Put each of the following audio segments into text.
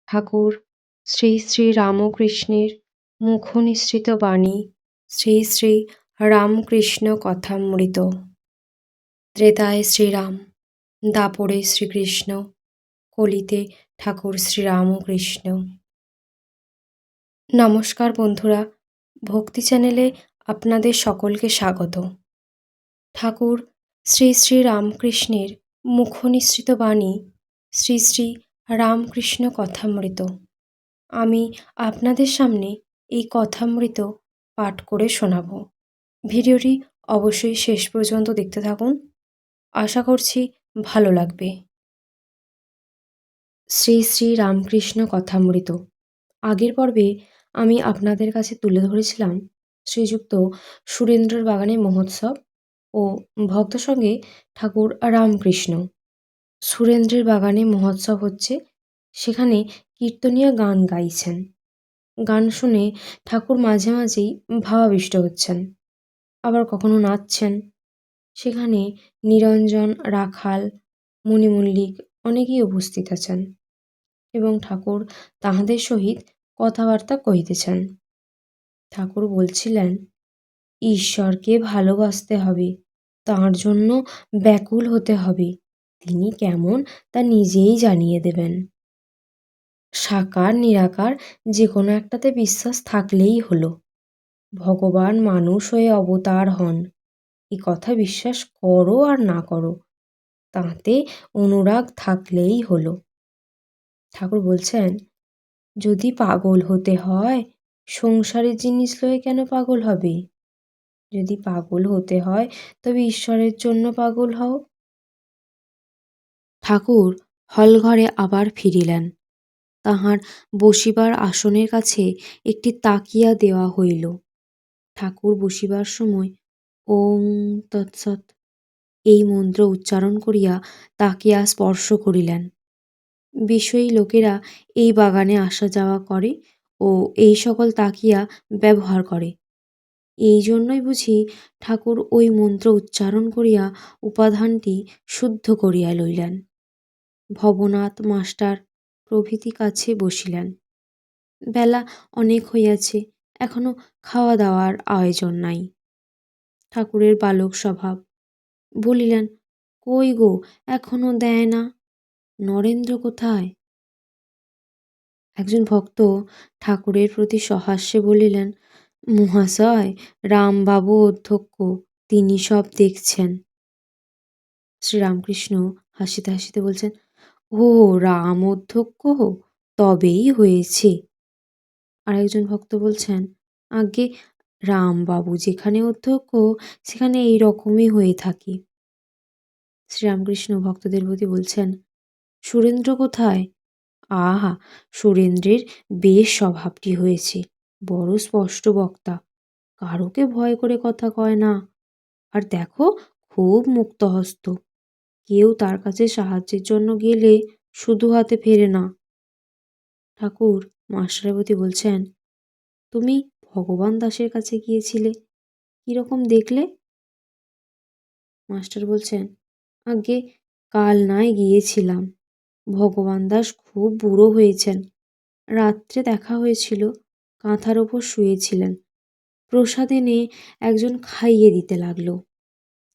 ঠাকুর শ্রী শ্রী রামকৃষ্ণের মুখনিসৃত বাণী শ্রী শ্রী রামকৃষ্ণ কথামৃত। ত্রেতায় শ্রীরাম, দাপরে শ্রীকৃষ্ণ, কলিতে ঠাকুর শ্রীরামকৃষ্ণ। নমস্কার বন্ধুরা, ভক্তি চ্যানেলে আপনাদের সকলকে স্বাগত। ঠাকুর শ্রী শ্রী রামকৃষ্ণের মুখনিসৃত বাণী শ্রী শ্রী রামকৃষ্ণ কথামৃত। আমি আপনাদের সামনে এই কথামৃত পাঠ করে শোনাব। ভিডিওটি অবশ্যই শেষ পর্যন্ত দেখতে থাকুন, আশা করছি ভালো লাগবে। শ্রী শ্রী রামকৃষ্ণ কথামৃত। আগের পর্বে আমি আপনাদের কাছে তুলে ধরেছিলাম শ্রীযুক্ত সুরেন্দ্রর বাগানে মহোৎসব ও ভক্ত সঙ্গে ঠাকুর রামকৃষ্ণ। সুরেন্দ্রের বাগানে মহোৎসব হচ্ছে, সেখানে কীর্তনীয় গান গাইছেন। গান শুনে ঠাকুর মাঝে মাঝেই ভাবাবিষ্ট হচ্ছেন, আবার কখনো নাচছেন। সেখানে নিরঞ্জন, রাখাল, মণিমল্লিক অনেকেই উপস্থিত আছেন এবং ঠাকুর তাহাদের সহিত কথাবার্তা কহিতেছেন। ঠাকুর বলছিলেন, ঈশ্বরকে ভালোবাসতে হবে, তাঁর জন্য ব্যাকুল হতে হবে। তিনি কেমন তা নিজেই জানিয়ে দেবেন। সাকার নিরাকার যে কোনো একটাতে বিশ্বাস থাকলেই হলো। ভগবান মানুষ হয়ে অবতার হন, এ কথা বিশ্বাস করো আর না করো, তাতে অনুরাগ থাকলেই হলো। ঠাকুর বলছেন, যদি পাগল হতে হয় সংসারের জিনিস লয়ে কেন পাগল হবে? যদি পাগল হতে হয় তবে ঈশ্বরের জন্য পাগল হও। ঠাকুর হলঘরে আবার ফিরিলেন। তাহার বসিবার আসনের কাছে একটি তাকিয়া দেওয়া হইল। ঠাকুর বসিবার সময় ওং তৎসৎ এই মন্ত্র উচ্চারণ করিয়া তাকিয়া স্পর্শ করিলেন। বিষয়ী লোকেরা এই বাগানে আসা যাওয়া করে ও এই সকল তাকিয়া ব্যবহার করে। এই জন্যই বুঝি ঠাকুর ওই মন্ত্র উচ্চারণ করিয়া উপাদানটি শুদ্ধ করিয়া লইলেন। ভবনাথ মাস্টার প্রভৃতি কাছে বসিলেন। বেলা অনেক হইয়াছে, এখনো খাওয়া দাওয়ার আয়োজন নাই। ঠাকুরের বালক স্বভাব, বলিলেন, কই গো, এখনো দেয় না? নরেন্দ্র কোথায়? একজন ভক্ত ঠাকুরের প্রতি সহাস্যে বলিলেন, মহাশয়, রামবাবু অধ্যক্ষ, তিনি সব দেখছেন। শ্রীরামকৃষ্ণ হাসিতে হাসিতে বলছেন, ও রাম অধ্যক্ষ, তবেই হয়েছে। আরেকজন ভক্ত বলছেন, আগে রামবাবু যেখানে অধ্যক্ষ সেখানে এই রকমই হয়ে থাকে। শ্রীরামকৃষ্ণ ভক্তদের প্রতি বলছেন, সুরেন্দ্র কোথায়? আহা, সুরেন্দ্রের বেশ স্বভাবটি হয়েছে, বড় স্পষ্ট বক্তা, কারোকে ভয় করে কথা কয় না, আর দেখো খুব মুক্তহস্ত, কেউ তার কাছে সাহায্যের জন্য গেলে শুধু হাতে ফেরে না। ঠাকুর মাস্টারের প্রতি বলছেন, তুমি ভগবান দাসের কাছে গিয়েছিলে, কিরকম দেখলে? মাস্টার বলছেন, আগে কাল নাই গিয়েছিলাম। ভগবান দাস খুব বুড়ো হয়েছেন। রাত্রে দেখা হয়েছিল, কাঁথার ওপর শুয়েছিলেন। প্রসাদ এনে একজন খাইয়ে দিতে লাগলো।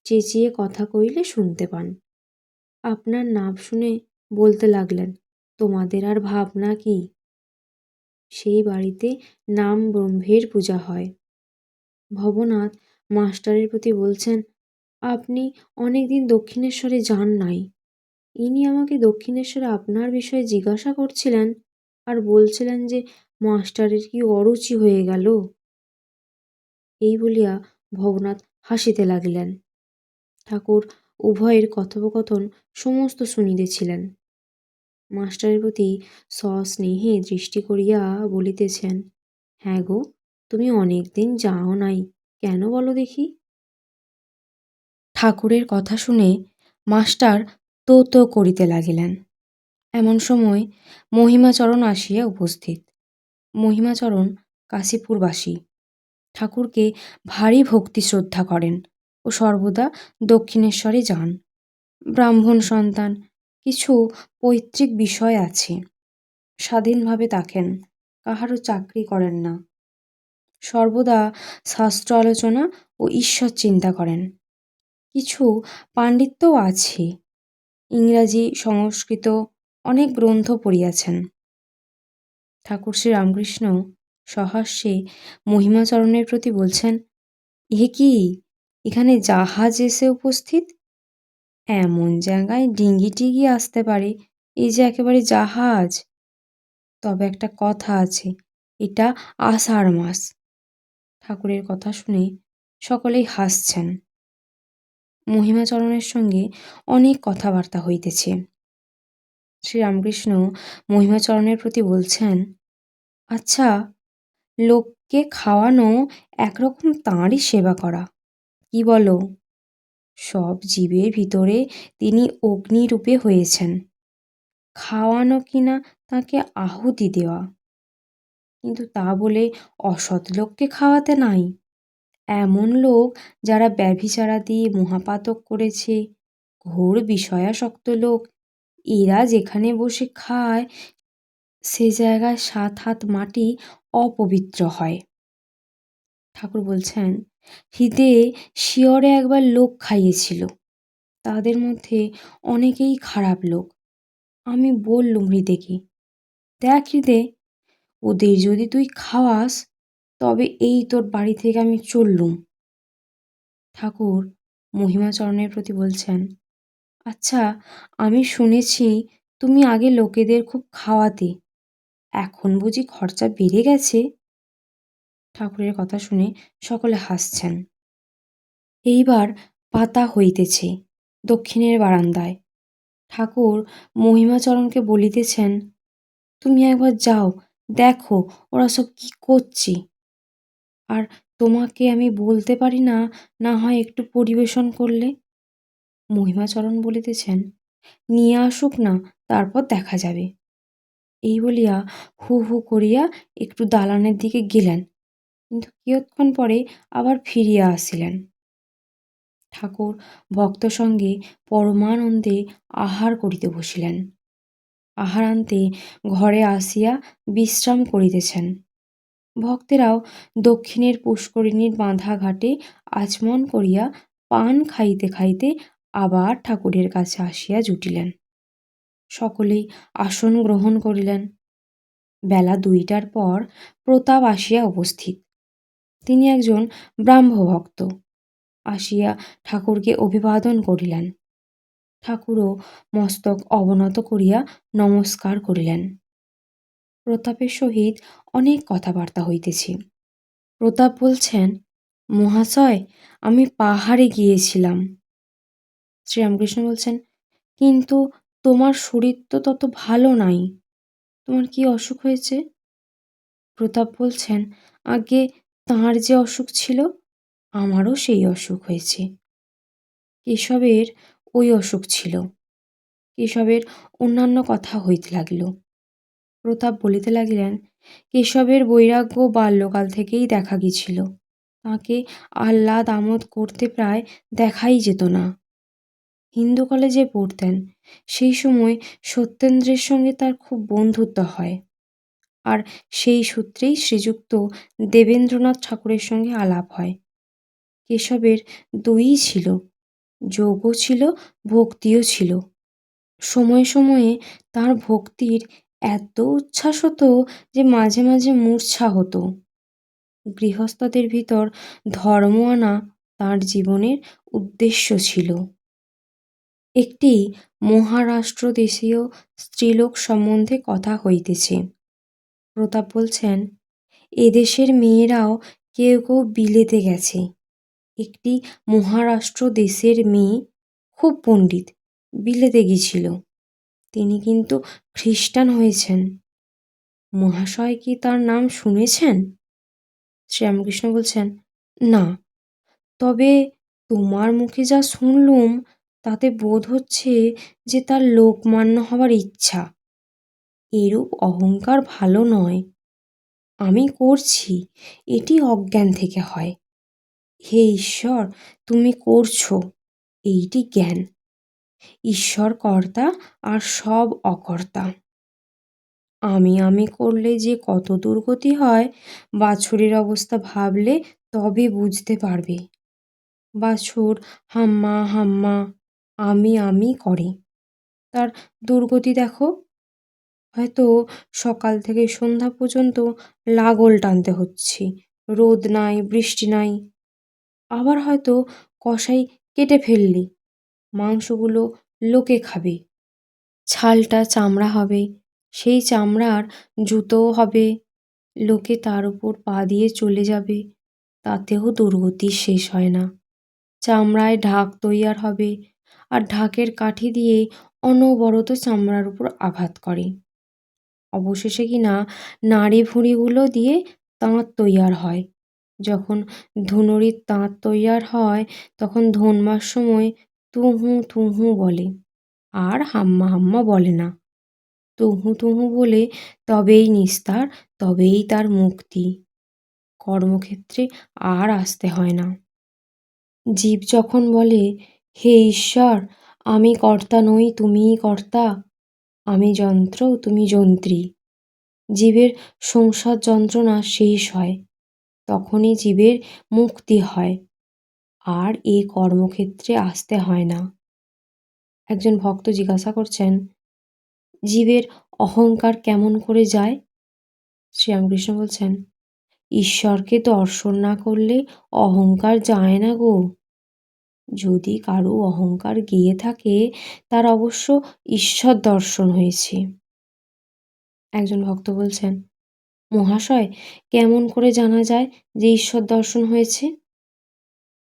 চেঁচিয়ে কথা কইলে শুনতে পান। আপনার নাম শুনে বলতে লাগলেন, তোমাদের আর ভাবনা কি? সেই বাড়িতে নাম ব্রহ্মের পূজা হয়। ভবনাথ মাস্টারের প্রতি বলছেন, আপনি অনেক দিন দক্ষিণেশ্বরে যান নাই। ইনি আমাকে দক্ষিণেশ্বরে আপনার বিষয়ে জিজ্ঞাসা করছিলেন আর বলছিলেন যে মাস্টারের কি অরুচি হয়ে গেল। এই বলিয়া ভবনাথ হাসিতে লাগিলেন। ঠাকুর উভয়ের কথোপকথন সমস্ত শুনিতেছিলেন। মাস্টারের প্রতি সস্নেহে দৃষ্টি করিয়া বলিতেছেন, হ্যাঁ গো, তুমি অনেক দিন যাও নাই, কেন বলো দেখি? ঠাকুরের কথা শুনে মাস্টার তো তো করিতে লাগিলেন। এমন সময় মহিমাচরণ আসিয়া উপস্থিত। মহিমাচরণ কাশীপুরবাসী, ঠাকুরকে ভারী ভক্তি শ্রদ্ধা করেন ও সর্বদা দক্ষিণেশ্বরে যান। ব্রাহ্মণ সন্তান, কিছু পৈতৃক বিষয় আছে, স্বাধীনভাবে থাকেন, কাহারও চাকরি করেন না, সর্বদা শাস্ত্র আলোচনা ও ঈশ্বর চিন্তা করেন। কিছু পাণ্ডিত্যও আছে, ইংরাজি সংস্কৃত অনেক গ্রন্থ পড়িয়াছেন। ঠাকুর শ্রী রামকৃষ্ণ সহাস্যে মহিমাচরণের প্রতি বলছেন, এ কি, এখানে জাহাজ এসে উপস্থিত? এমন জায়গায় ডিঙি টিঙি আসতে পারে, এই যে একেবারে জাহাজ। তবে একটা কথা আছে, এটা আষাঢ় মাস। ঠাকুরের কথা শুনে সকলেই হাসছেন। মহিমাচরণের সঙ্গে অনেক কথাবার্তা হইতেছে। শ্রীরামকৃষ্ণ মহিমাচরণের প্রতি বলছেন, আচ্ছা, লোককে খাওয়ানো একরকম তাঁরই সেবা করা, কি বলো? সব জীবের ভিতরে তিনি অগ্নিরূপে হয়েছেন। খাওয়ানো কিনা তাকে আহুতি দেওয়া, কিন্তু তা বলে অসৎ লোককে খাওয়াতে নাই। এমন লোক যারা ব্যভিচারাদি মহাপাতক করেছে, ঘোর বিষয়াসক্ত লোক, এরা যেখানে বসে খায় সে জায়গায় ৭ হাত মাটি অপবিত্র হয়। ঠাকুর বলছেন, হৃদে শিয়রে একবার লোক খাইয়েছিল, তাদের মধ্যে অনেকেই খারাপ লোক। আমি বললুম হৃদেকে, দেখ হৃদে, ওদের যদি তুই খাওয়াস তবে এই তোর বাড়ি থেকে আমি চললুম। ঠাকুর মহিমাচরণের প্রতি বলছেন, আচ্ছা, আমি শুনেছি তুমি আগে লোকেদের খুব খাওয়াতে, এখন বুঝি খরচা বেড়ে গেছে? ঠাকুরের কথা শুনে সকলে হাসছেন। এইবার পাতা হইতেছে দক্ষিণের বারান্দায়। ঠাকুর মহিমাচরণকে বলিতেছেন, তুমি একবার যাও, দেখো ওরা সব কি করছে। আর তোমাকে আমি বলতে পারি না, না হয় একটু পরিবেশন করলে? মহিমাচরণ বলিতেছেন, নিয়ে আসুক না, তারপর দেখা যাবে। এই বলিয়া হু হু করিয়া একটু দালানের দিকে গেলেন, কিন্তু কিয়ৎক্ষণ পরে আবার ফিরিয়া আসিলেন। ঠাকুর ভক্ত সঙ্গে পরমানন্দে আহার করিতে বসিলেন। আহারান্তে ঘরে আসিয়া বিশ্রাম করিতেছেন। ভক্তেরাও দক্ষিণের পুষ্করিণীর বাঁধা ঘাটে আচমন করিয়া পান খাইতে খাইতে আবার ঠাকুরের কাছে আসিয়া জুটিলেন। সকলেই আসন গ্রহণ করিলেন। বেলা ২টার পর প্রতাপ আসিয়া উপস্থিত। তিনি একজন ব্রাহ্মভক্ত। আসিয়া ঠাকুরকে অভিবাদন করিলেন। ঠাকুরও মস্তক অবনত করিয়া নমস্কার করিলেন। প্রতাপের সহিত অনেক কথাবার্তা হইতেছে। প্রতাপ বলছেন, মহাশয়, আমি পাহাড়ে গিয়েছিলাম। শ্রীরামকৃষ্ণ বলছেন, কিন্তু তোমার শরীর তো তত ভালো নাই, তোমার কি অসুখ হয়েছে? প্রতাপ বলছেন, আগে তাঁর যে অসুখ ছিল, আমারও সেই অসুখ হয়েছে। কেশবের ওই অসুখ ছিল। কেশবের অন্যান্য কথা হইতে লাগিল। প্রতাপ বলিতে লাগিলেন, কেশবের বৈরাগ্য বাল্যকাল থেকেই দেখা গিয়েছিল। তাঁকে আহ্লাদ আমোদ করতে প্রায় দেখাই যেত না। হিন্দু কলেজে পড়তেন, সেই সময় সত্যেন্দ্রের সঙ্গে তার খুব বন্ধুত্ব হয়, আর সেই সূত্রেই শ্রীযুক্ত দেবেন্দ্রনাথ ঠাকুরের সঙ্গে আলাপ হয়। কেশবের দুইই ছিল, যোগও ছিল, ভক্তিও ছিল। সময়ে সময়ে তার ভক্তির এত উচ্ছ্বাস হতো যে মাঝে মাঝে মূর্ছা হতো। গৃহস্থদের ভিতর ধর্ম আনা তাঁর জীবনের উদ্দেশ্য ছিল। একটি মহারাষ্ট্র দেশীয় স্ত্রীলোক সম্বন্ধে কথা হইতেছে। প্রতাপ বলছেন, এদেশের মেয়েরাও কেউ কেউ বিলেতে গেছে। একটি মহারাষ্ট্র দেশের মেয়ে, খুব পণ্ডিত, বিলেতে গিয়েছিল। তিনি কিন্তু খ্রিস্টান হয়েছেন। মহাশয় কি তার নাম শুনেছেন? শ্রীরামকৃষ্ণ বলছেন, না, তবে তোমার মুখে যা শুনলুম তাতে বোধ হচ্ছে যে তার লোকমান্য হবার ইচ্ছা। এরূপ অহংকার ভালো নয়। আমি করছি, এটি অজ্ঞান থেকে হয়। হে ঈশ্বর, তুমি করছো, এইটি জ্ঞান। ঈশ্বর কর্তা আর সব অকর্তা। আমি করলে যে কত দুর্গতি হয়, বাছুরের অবস্থা ভাবলে তবে বুঝতে পারবে। বাছুর হাম্মা হাম্মা আমি করে। তার দুর্গতি দেখো। হয়তো সকাল থেকে সন্ধ্যা পর্যন্ত লাঙল টানতে হচ্ছে। রোদ নাই, বৃষ্টি নাই। আবার হয়তো কসাই কেটে ফেললে মাংসগুলো লোকে খাবে। ছালটা চামড়া হবে, সেই চামড়ার জুতোও হবে। লোকে তার উপর পা দিয়ে চলে যাবে, তাতেও দুর্গতির শেষ হয় না। চামড়ায় ঢাক তৈয়ার হবে, আর ঢাকের কাঠি দিয়ে অনবরত চামড়ার উপর আঘাত করে। অবশেষে কিনা নাড়ি ভুঁড়িগুলো দিয়ে তাঁত তৈয়ার হয়। যখন ধুনুরির তাঁত তৈয়ার হয়, তখন ধনবার সময় তুহু তুহু বলে, আর হাম্মা হাম্মা বলে না। তুহু তুহু বলে তবেই নিস্তার, তবেই তার মুক্তি। কর্মক্ষেত্রে আর আসতে হয় না। জীব যখন বলে, হে ঈশ্বর, আমি কর্তা নই, তুমিই কর্তা, আমি যন্ত্র, তুমি যন্ত্রী, জীবের সংসার যন্ত্রণা শেষ হয়। তখনই জীবের মুক্তি হয়, আর এ কর্মক্ষেত্রে আসতে হয় না। একজন ভক্ত জিজ্ঞাসা করছেন, জীবের অহংকার কেমন করে যায়? শ্রীরামকৃষ্ণ বলছেন, ঈশ্বরকে দর্শন না করলে অহংকার যায় না গো। যদি কারো অহংকার গিয়ে থাকে, তার অবশ্য ঈশ্বর দর্শন হয়েছে। একজন ভক্ত বলছেন, মহাশয়, কেমন করে জানা যায় যে ঈশ্বর দর্শন হয়েছে?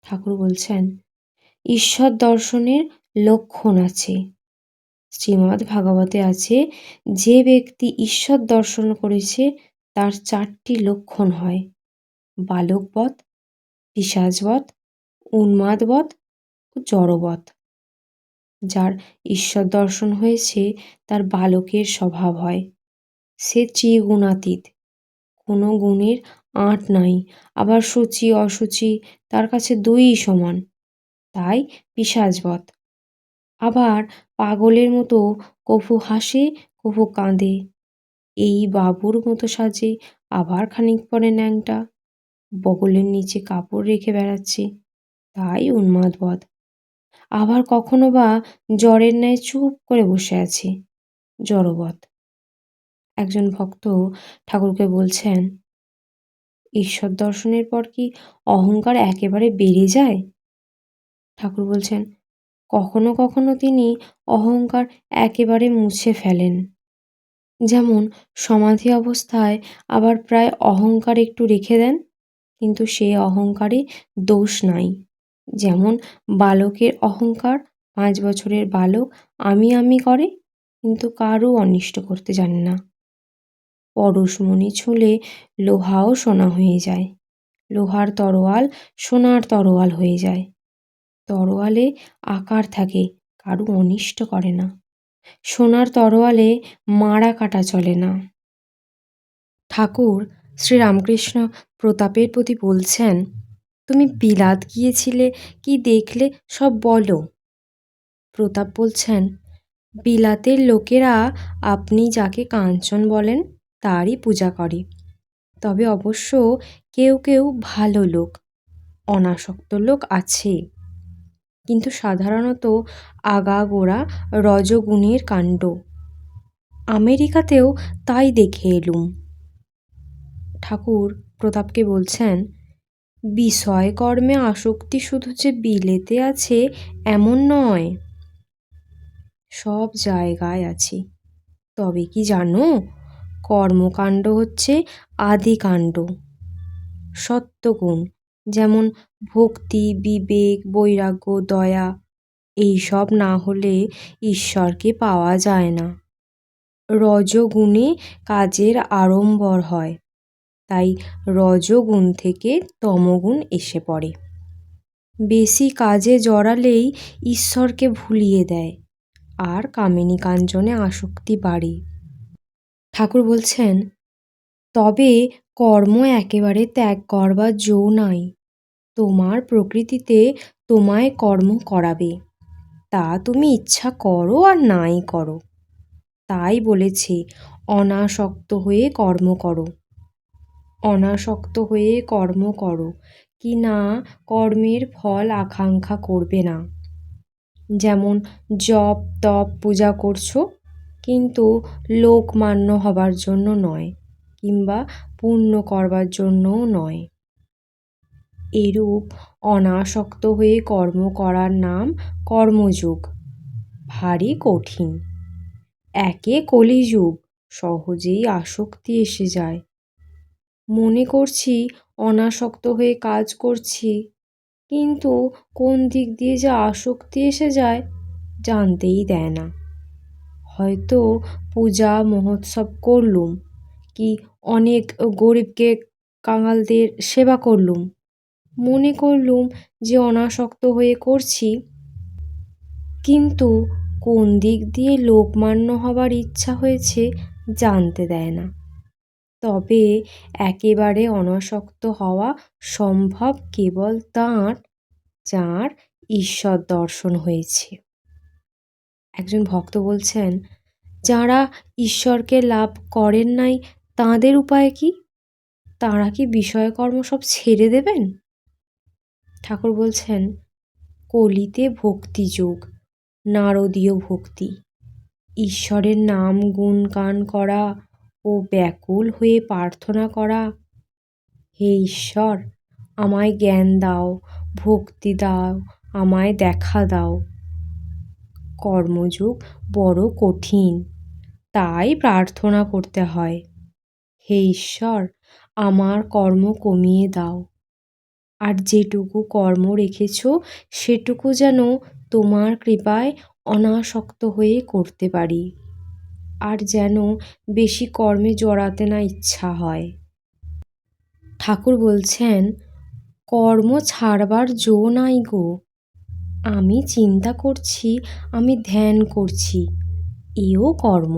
ঠাকুর বলছেন, ঈশ্বর দর্শনের লক্ষণ আছে। শ্রীমদ্ ভাগবতে আছে, যে ব্যক্তি ঈশ্বর দর্শন করেছে তার 4টি লক্ষণ হয়: বালকবৎ, পিশাচবৎ, উন্মাদবৎ ও জড়বৎ। যার ঈশ্বর দর্শন হয়েছে তার বালকের স্বভাব হয়। সে ত্রিগুণাতীত, কোনো গুণের আঁট নাই। আবার শুচি অশুচি তার কাছে দুইই সমান, তাই পিশাচবৎ। আবার পাগলের মতো কভু হাসে, কভু কাঁদে, এই বাবুর মতো সাজে, আবার খানিক পরে ন্যাংটা, বগলের নিচে কাপড় রেখে বেড়াচ্ছে, তাই উন্মাদবৎ। আবার কখনো বা জ্বরের ন্যায় চুপ করে বসে আছে, জড়বৎ। একজন ভক্ত ঠাকুরকে বলছেন, ঈশ্বর দর্শনের পর কি অহংকার একেবারে বেড়ে যায়? ঠাকুর বলছেন, কখনো কখনো তিনি অহংকার একেবারে মুছে ফেলেন। যেমন সমাধি অবস্থায় আবার প্রায় অহংকার একটু রেখে দেন, কিন্তু সে অহংকারে দোষ নাই। যেমন বালকের অহংকার, 5 বছরের বালক আমি করে, কিন্তু কারও অনিষ্ট করতে জানে না। পরশমণি ছুঁলে লোহাও সোনা হয়ে যায়, লোহার তরোয়াল সোনার তরোয়াল হয়ে যায়। তরোয়ালে আকার থাকে, কারও অনিষ্ট করে না। সোনার তরোয়ালে মারা কাটা চলে না। ঠাকুর শ্রীরামকৃষ্ণ প্রতাপের প্রতি বলছেন, তুমি বিলাত গিয়েছিলে, কি দেখলে সব বলো। প্রতাপ বলছেন, বিলাতের লোকেরা আপনি যাকে কাঞ্চন বলেন তারই পূজা করে। তবে অবশ্য কেউ কেউ ভালো লোক, অনাসক্ত লোক আছে, কিন্তু সাধারণত আগাগোড়া রজগুণের কাণ্ড। আমেরিকাতেও তাই দেখে এলুম। ঠাকুর প্রতাপকে বলছেন, বিষয় কর্মে আসক্তি শুধু যে বিলেতে আছে এমন নয়, সব জায়গায় আছে। তবে কি জানো, কর্মকাণ্ড হচ্ছে আদিকাণ্ড। সত্যগুণ যেমন ভক্তি, বিবেক, বৈরাগ্য, দয়া, এইসব না হলে ঈশ্বরকে পাওয়া যায় না। রজগুণে কাজের আড়ম্বর হয়, তাই রজগুণ থেকে তমগুণ এসে পড়ে। বেশি কাজে জড়ালেই ঈশ্বরকে ভুলিয়ে দেয়, আর কামিনী কাঞ্চনে আসক্তি বাড়ে। ঠাকুর বলছেন, তবে কর্ম একেবারে ত্যাগ করবার জো নাই। তোমার প্রকৃতিতে তোমায় কর্ম করাবে, তা তুমি ইচ্ছা করো আর নাই করো। তাই বলেছে অনাসক্ত হয়ে কর্ম করো। অনাসক্ত হয়ে কর্ম করো, কি না কর্মের ফল আকাঙ্ক্ষা করবে না। যেমন জপ তপ পূজা করছো, কিন্তু লোকমান্য হবার জন্য নয়, কিংবা পুণ্য করবার জন্যও নয়। এরূপ অনাসক্ত হয়ে কর্ম করার নাম কর্মযোগ। ভারী কঠিন। একে কলিযুগ, সহজেই আসক্তি এসে যায়। মনে করছি অনাসক্ত হয়ে কাজ করছি, কিন্তু কোন দিক দিয়ে যে আসক্তি এসে যায় জানতেই দেয় না। হয়তো পূজা মহোৎসব করলুম, কি অনেক গরিবকে কাঙালদের সেবা করলুম, মনে করলুম যে অনাসক্ত হয়ে করছি, কিন্তু কোন দিক দিয়ে লোকমান্য হবার ইচ্ছা হয়েছে জানতে দেয় না। তবে একেবারে অনাসক্ত হওয়া সম্ভব কেবল তাঁর, যাঁর ঈশ্বর দর্শন হয়েছে। একজন ভক্ত বলছেন, যাঁরা ঈশ্বরকে লাভ করেন নাই তাঁদের উপায় কি? তাঁরা কি বিষয়কর্ম সব ছেড়ে দেবেন? ঠাকুর বলছেন, কলিতে ভক্তিযোগ, নারদীয় ভক্তি, ঈশ্বরের নাম গুণগান করা ও ব্যাকুল হয়ে প্রার্থনা করা, হে ঈশ্বর আমায় জ্ঞান দাও, ভক্তি দাও, আমায় দেখা দাও। কর্মযোগ বড় কঠিন, তাই প্রার্থনা করতে হয়, হে ঈশ্বর আমার কর্ম কমিয়ে দাও, আর যেটুকু কর্ম রেখেছ সেটুকু যেন তোমার কৃপায় অনাসক্ত হয়ে করতে পারি, আর যেন বেশি কর্মে জড়াতে না ইচ্ছা হয়। ঠাকুর বলছেন, কর্ম ছাড়বার জো নাই গো। আমি চিন্তা করছি, আমি ধ্যান করছি, এও কর্ম।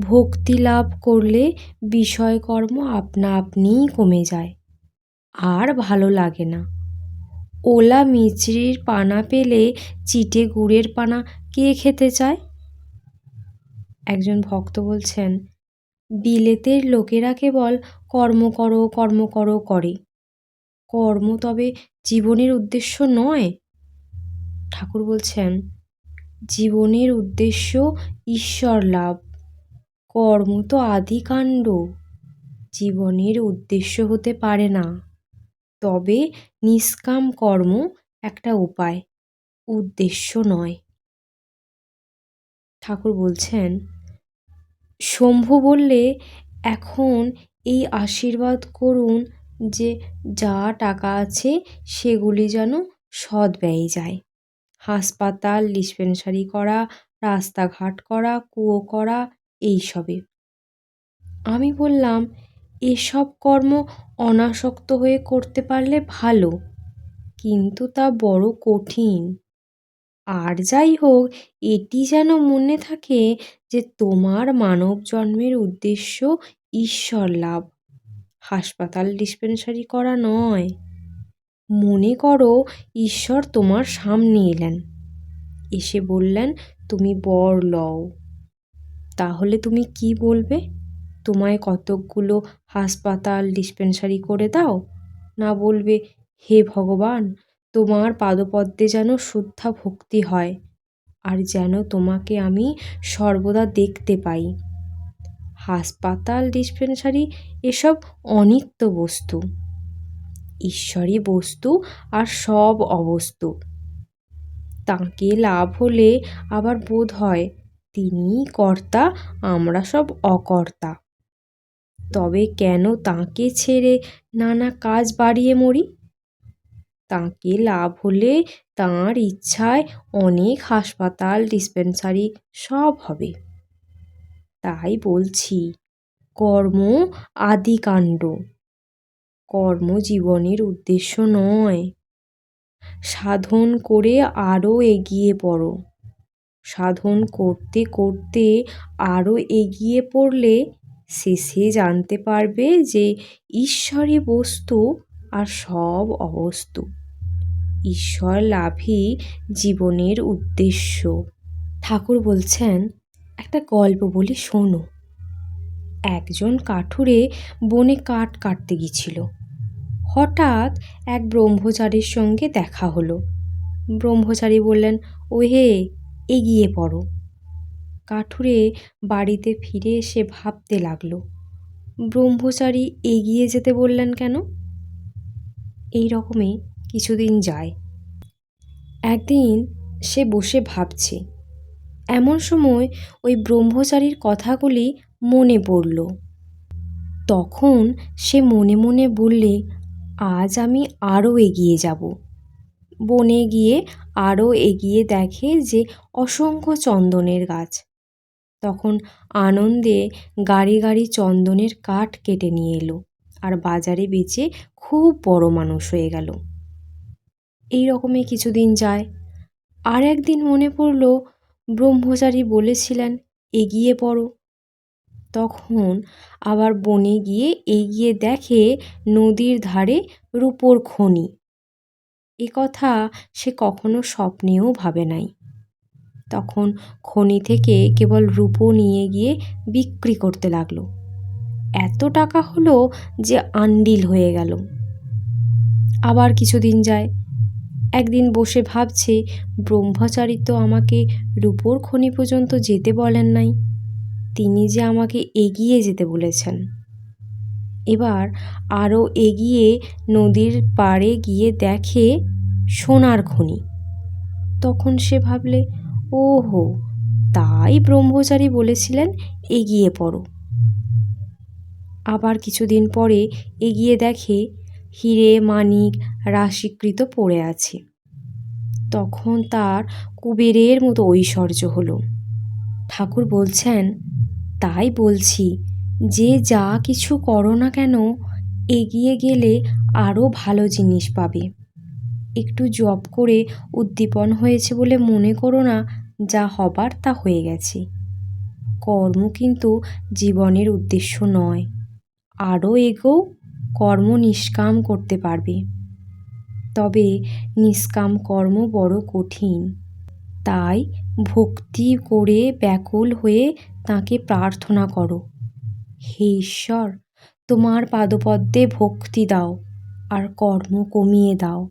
ভক্তি লাভ করলে বিষয়কর্ম আপনা আপনিই কমে যায়, আর ভালো লাগে না। ওলা মিছরির পানা পেলে চিটে গুড়ের পানা কে খেতে চায়? একজন ভক্ত বলছেন, বিলেতের লোকেরা কেবল কর্ম করো কর্ম করো করে, কর্ম তবে জীবনের উদ্দেশ্য নয়। ঠাকুর বলছেন, জীবনের উদ্দেশ্য ঈশ্বর লাভ, কর্ম তো আদিকাণ্ড, জীবনের উদ্দেশ্য হতে পারে না। তবে নিষ্কাম কর্ম একটা উপায়, উদ্দেশ্য নয়। ঠাকুর বলছেন, শম্ভু বললে, এখন এই আশীর্বাদ করুন যে যা টাকা আছে সেগুলি যেন সৎ ব্যয়ে যায়, হাসপাতাল ডিসপেন্সারি করা, রাস্তাঘাট করা, কুয়ো করা, এইসবে। আমি বললাম, এসব কর্ম অনাসক্ত হয়ে করতে পারলে ভালো, কিন্তু তা বড় কঠিন। আর যাই হোক, এটি যেন মনে থাকে যে তোমার মানব জন্মের উদ্দেশ্য ঈশ্বর লাভ, হাসপাতাল ডিসপেন্সারি করা নয়। মনে করো ঈশ্বর তোমার সামনে এলেন, এসে বললেন তুমি বর লও, তাহলে তুমি কি বলবে? তোমায় কতকগুলো হাসপাতাল ডিসপেন্সারি করে দাও, না বলবে হে ভগবান তোমার পাদপদ্মে যেন শুদ্ধা ভক্তি হয়, আর যেন তোমাকে আমি সর্বদা দেখতে পাই। হাসপাতাল ডিসপেন্সারি এসব অনিত্য বস্তু, ঈশ্বরই বস্তু আর সব অবস্তু। তাঁকে লাভ হলে আবার বোধ হয় তিনিই কর্তা, আমরা সব অকর্তা। তবে কেন তাঁকে ছেড়ে নানা কাজ বাড়িয়ে মরি? তাঁকে লাভ হলে তাঁর ইচ্ছায় অনেক হাসপাতাল ডিসপেন্সারি সব হবে। তাই বলছি, কর্ম আদিকাণ্ড, কর্ম জীবনের উদ্দেশ্য নয়। সাধন করে আরও এগিয়ে পড়ো, সাধন করতে করতে আরও এগিয়ে পড়লে শেষে জানতে পারবে যে ঈশ্বরই বস্তু আর সব অবস্তু। ঈশ্বর লাভই জীবনের উদ্দেশ্য। ঠাকুর বলছেন, একটা গল্প বলি শোনো। একজন কাঠুরে বনে কাঠ কাটতে গিয়েছিল। হঠাৎ এক ব্রহ্মচারীর সঙ্গে দেখা হলো। ব্রহ্মচারী বললেন, ও হে, এগিয়ে পড়ো। কাঠুরে বাড়িতে ফিরে এসে ভাবতে লাগলো, ব্রহ্মচারী এগিয়ে যেতে বললেন কেন? এই রকমই কিছুদিন যায়। একদিন সে বসে ভাবছে, এমন সময় ওই ব্রহ্মচারীর কথাগুলি মনে পড়ল। তখন সে মনে মনে বললে, আজ আমি আরও এগিয়ে যাব। বনে গিয়ে আরও এগিয়ে দেখে যে অসংখ্য চন্দনের গাছ। তখন আনন্দে গাড়ি গাড়ি চন্দনের কাঠ কেটে নিয়ে এলো আর বাজারে বেচে খুব বড় মানুষ হয়ে গেল। এই রকমই কিছুদিন যায়। আর একদিন মনে পড়ল ব্রহ্মচারী বলেছিলেন এগিয়ে পড়ো। তখন আবার বনে গিয়ে এগিয়ে দেখে নদীর ধারে রূপোর খনি। এ কথা সে কখনো স্বপ্নেও ভাবে নাই। তখন খনি থেকে কেবল রূপো নিয়ে গিয়ে বিক্রি করতে লাগলো। এত টাকা হলো যে আন্ডিল হয়ে গেল। আবার কিছুদিন যায়। একদিন বসে ভাবছে, ব্রহ্মচারী তো আমাকে রূপোর খনি পর্যন্ত যেতে বলেন নাই, তিনি যে আমাকে এগিয়ে যেতে বলেছেন। এবার আরও এগিয়ে নদীর পাড়ে গিয়ে দেখে সোনার খনি। তখন সে ভাবলে, ওহো, তাই ব্রহ্মচারী বলেছিলেন এগিয়ে পড়ো। আবার কিছুদিন পরে এগিয়ে দেখে হিরে মানিক রাশিকৃত পড়ে আছে। তখন তার কুবেরের মতো ঐশ্বর্য হলো। ঠাকুর বলছেন, তাই বলছি, যে যা কিছু করো না কেন, এগিয়ে গেলে আরও ভালো জিনিস পাবে। একটু জপ করে উদ্দীপন হয়েছে বলে মনে করো না যা হবার তা হয়ে গেছে। কর্ম কিন্তু জীবনের উদ্দেশ্য নয়। আরও এগোও, কর্ম নিষ্কাম করতে পারবে। তবে নিষ্কাম কর্ম বড় কঠিন। তাই ভক্তি করে ব্যাকুল হয়ে তাঁকে প্রার্থনা করো, হে ঈশ্বর, তোমার পাদপদ্মে ভক্তি দাও আর কর্ম কমিয়ে দাও।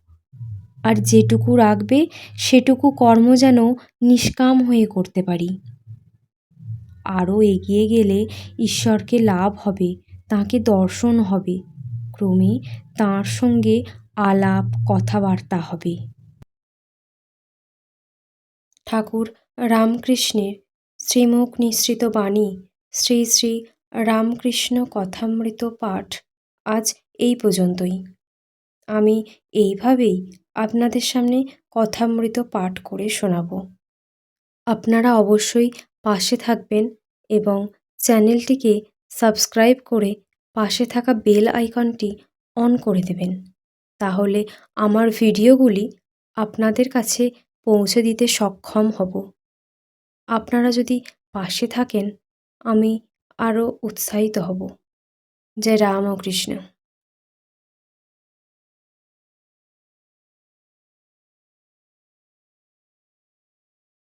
আর যেটুকু রাখবে সেটুকু কর্ম যেন নিষ্কাম হয়ে করতে পারি। আরও এগিয়ে গেলে ঈশ্বরকে লাভ হবে, তাঁকে দর্শন হবে, ক্রমে তাঁর সঙ্গে আলাপ কথাবার্তা হবে। ঠাকুর রামকৃষ্ণের শ্রীমুখ নিঃসৃত বাণী শ্রী শ্রী রামকৃষ্ণ কথামৃত পাঠ আজ এই পর্যন্তই। আমি এইভাবেই আপনাদের সামনে কথামৃত পাঠ করে শোনাব। আপনারা অবশ্যই পাশে থাকবেন এবং চ্যানেলটিকে সাবস্ক্রাইব করে পাশে থাকা বেল আইকনটি অন করে দেবেন। তাহলে আমার ভিডিওগুলি আপনাদের কাছে পৌঁছে দিতে সক্ষম হব। আপনারা যদি পাশে থাকেন, আমি আরও উৎসাহিত হব। জয় রাম ও কৃষ্ণ।